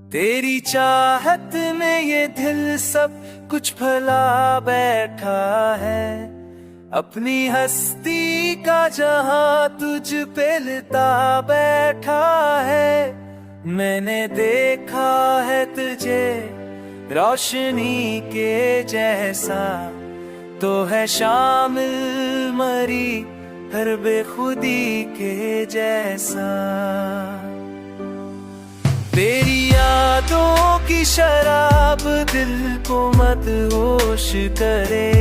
तेरी चाहत में ये दिल सब कुछ भला बैठा है। अपनी हस्ती का जहां तुझ पे लिता बैठा है। मैंने देखा है तुझे रोशनी के जैसा, तो है शामिल मरी हर बेखुदी के जैसा। तेरी यादों की शराब दिल को मदहोश करे।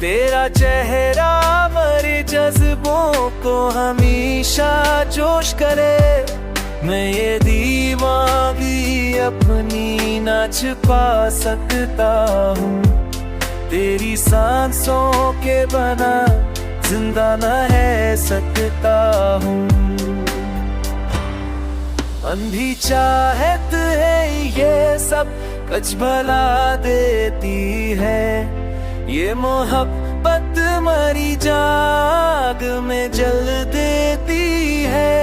तेरा चेहरा मरे जज्बों को हमेशा जोश करे। मैं ये दीवानगी अपनी ना छुपा सकता हूँ। तेरी सांसों के बना जिंदा न रह सकता हूँ। अंधी चाहत है ये सब कुछ भला देती है। ये मोहब्बत मरी जाग में जल देती है।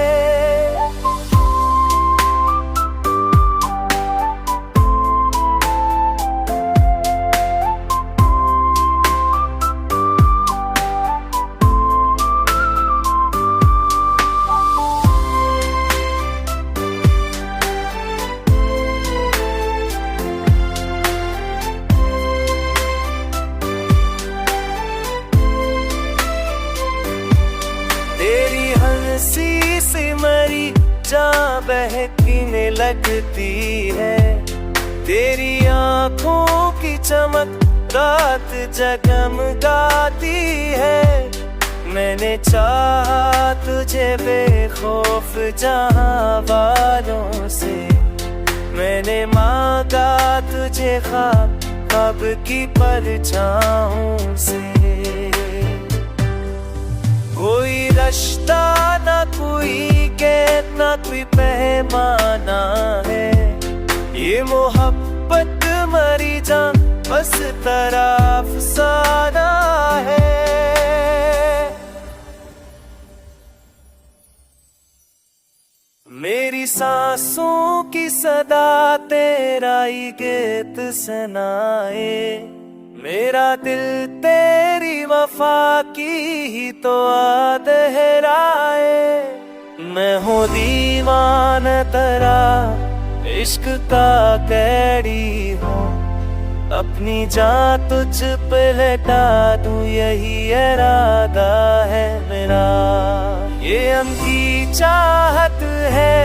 हंसी से मरी जान बहकने लगती है। तेरी आंखों की चमक रात जगमगाती है। मैंने चाहा तुझे बेखौफ जहां वालों से। मैंने मांगा तुझे ख्वाब की परछाओं से। कोई रिश्ता ना कोई कैद ना कोई पैमाना है। ये मोहब्बत मरी जान बस तरफ साना है। मेरी सांसों की सदा तेरा ही गीत सुनाए। मेरा दिल तेरी वफा की ही तो दोहराए। मैं हूँ दीवाना तेरा इश्क का कैदी हूँ। अपनी जान तुझ पे लटा दूं यही इरादा है मेरा। ये अंधी चाहत है,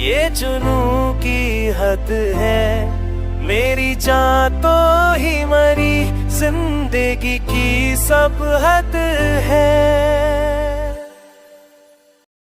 ये जुनू की हद है। मेरी जान तो ही मरी जिंदगी की सब हद है।